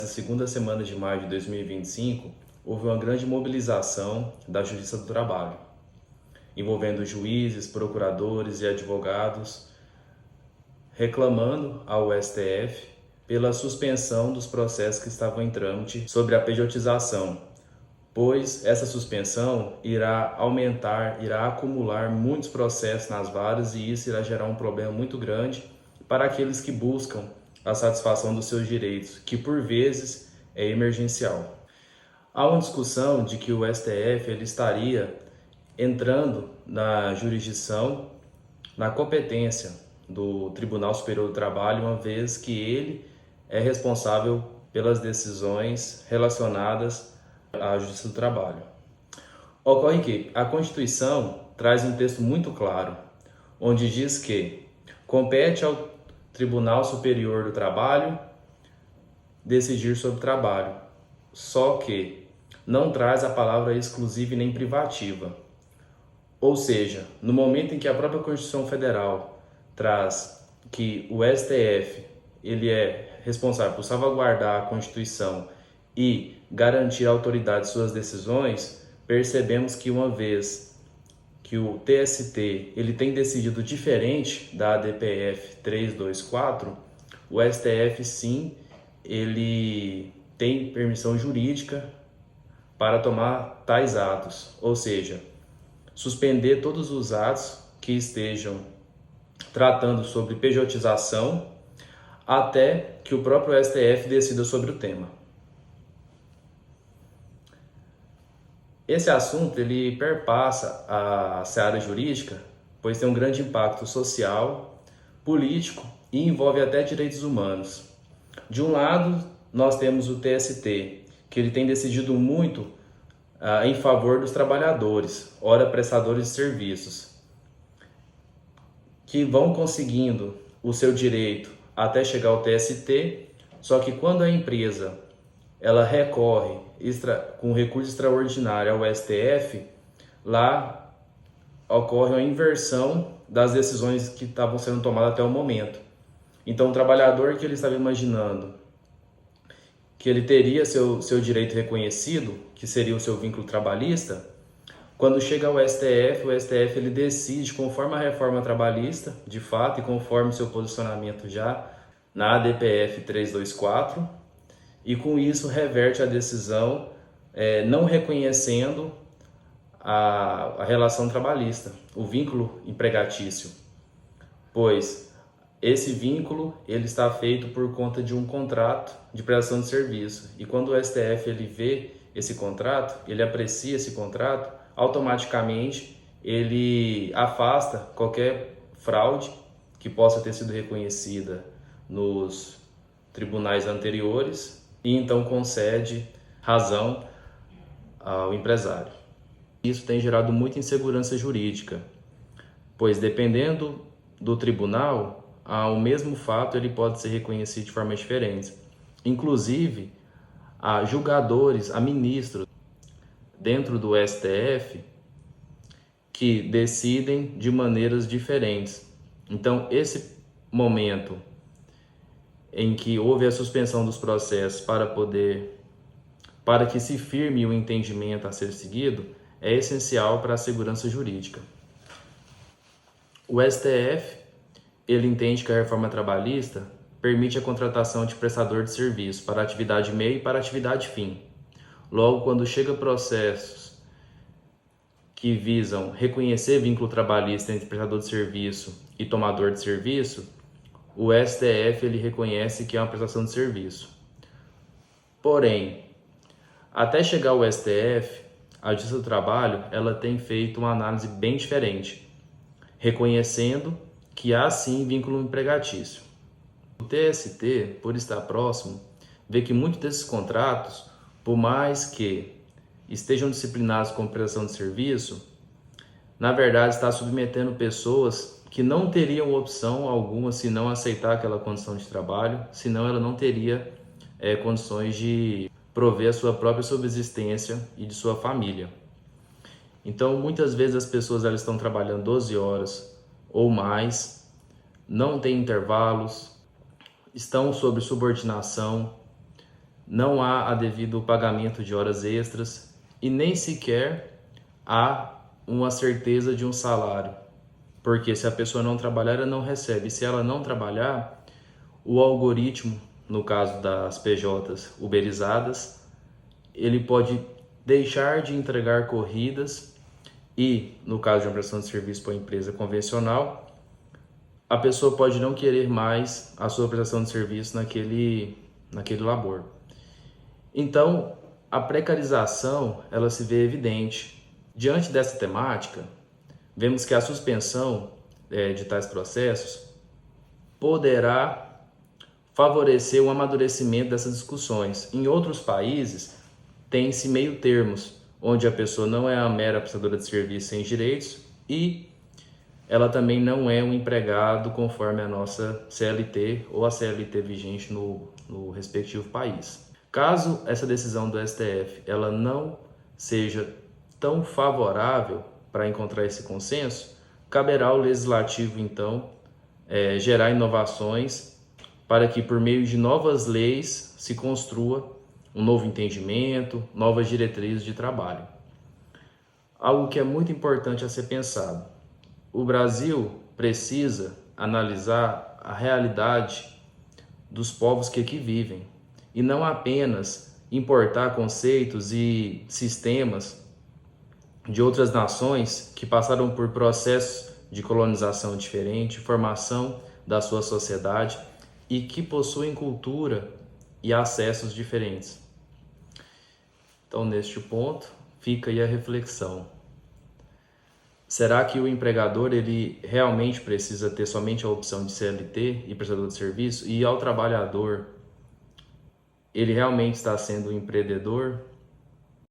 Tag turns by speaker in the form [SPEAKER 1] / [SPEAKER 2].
[SPEAKER 1] Na segunda semana de maio de 2025, houve uma grande mobilização da Justiça do Trabalho, envolvendo juízes, procuradores e advogados, reclamando ao STF pela suspensão dos processos que estavam em trâmite sobre a pejotização, pois essa suspensão irá acumular muitos processos nas varas e isso irá gerar um problema muito grande para aqueles que buscam a satisfação dos seus direitos, que por vezes é emergencial. Há uma discussão de que o STF ele estaria entrando na jurisdição, na competência do Tribunal Superior do Trabalho, uma vez que ele é responsável pelas decisões relacionadas à Justiça do Trabalho. Ocorre que a Constituição traz um texto muito claro, onde diz que compete ao Tribunal Superior do Trabalho decidir sobre o trabalho, só que não traz a palavra exclusiva e nem privativa. Ou seja, no momento em que a própria Constituição Federal traz que o STF ele é responsável por salvaguardar a Constituição e garantir a autoridade de suas decisões, percebemos que uma vez que o TST ele tem decidido diferente da ADPF 324, o STF sim, ele tem permissão jurídica para tomar tais atos, ou seja, suspender todos os atos que estejam tratando sobre pejotização até que o próprio STF decida sobre o tema. Esse assunto ele perpassa a seara jurídica, pois tem um grande impacto social, político e envolve até direitos humanos. De um lado, nós temos o TST, que ele tem decidido muito em favor dos trabalhadores, ora prestadores de serviços, que vão conseguindo o seu direito até chegar ao TST, só que quando a empresa ela recorre com recurso extraordinário ao STF, lá ocorre uma inversão das decisões que estavam sendo tomadas até o momento. Então, o trabalhador que ele estava imaginando que ele teria seu direito reconhecido, que seria o seu vínculo trabalhista, quando chega ao STF, o STF ele decide conforme a reforma trabalhista, de fato, e conforme seu posicionamento já na ADPF 324, e com isso reverte a decisão, não reconhecendo a relação trabalhista, o vínculo empregatício, pois esse vínculo ele está feito por conta de um contrato de prestação de serviço, e quando o STF ele vê esse contrato, ele aprecia esse contrato, automaticamente ele afasta qualquer fraude que possa ter sido reconhecida nos tribunais anteriores e então concede razão ao empresário. Isso tem gerado muita insegurança jurídica, pois dependendo do tribunal, o mesmo fato ele pode ser reconhecido de formas diferentes. Inclusive, há julgadores, há ministros dentro do STF que decidem de maneiras diferentes. Então, esse momento em que houve a suspensão dos processos para que se firme o entendimento a ser seguido, é essencial para a segurança jurídica. O STF, ele entende que a reforma trabalhista permite a contratação de prestador de serviço para atividade meio e para atividade fim. Logo, quando chega processos que visam reconhecer vínculo trabalhista entre prestador de serviço e tomador de serviço, o STF ele reconhece que é uma prestação de serviço. Porém, até chegar ao STF, a Justiça do Trabalho ela tem feito uma análise bem diferente, reconhecendo que há sim vínculo empregatício. O TST, por estar próximo, vê que muitos desses contratos, por mais que estejam disciplinados como prestação de serviço, na verdade está submetendo pessoas que não teriam opção alguma se não aceitar aquela condição de trabalho, senão ela não teria condições de prover a sua própria subsistência e de sua família. Então, muitas vezes as pessoas elas estão trabalhando 12 horas ou mais, não têm intervalos, estão sob subordinação, não há a devido pagamento de horas extras e nem sequer há uma certeza de um salário, porque se a pessoa não trabalhar, ela não recebe. Se ela não trabalhar, o algoritmo, no caso das PJs uberizadas, ele pode deixar de entregar corridas e, no caso de uma prestação de serviço para uma empresa convencional, a pessoa pode não querer mais a sua prestação de serviço naquele labor. Então, a precarização, ela se vê evidente. Diante dessa temática, vemos que a suspensão de tais processos poderá favorecer o amadurecimento dessas discussões. Em outros países, tem-se meio termos, onde a pessoa não é a mera prestadora de serviço sem direitos e ela também não é um empregado conforme a nossa CLT ou a CLT vigente no respectivo país. Caso essa decisão do STF ela não seja tão favorável para encontrar esse consenso, caberá ao Legislativo, então, gerar inovações para que, por meio de novas leis, se construa um novo entendimento, novas diretrizes de trabalho. Algo que é muito importante a ser pensado. O Brasil precisa analisar a realidade dos povos que aqui vivem e não apenas importar conceitos e sistemas de outras nações que passaram por processos de colonização diferente, formação da sua sociedade e que possuem cultura e acessos diferentes. Então, neste ponto, fica aí a reflexão. Será que o empregador ele realmente precisa ter somente a opção de CLT e prestador de serviço? E ao trabalhador, ele realmente está sendo um empreendedor?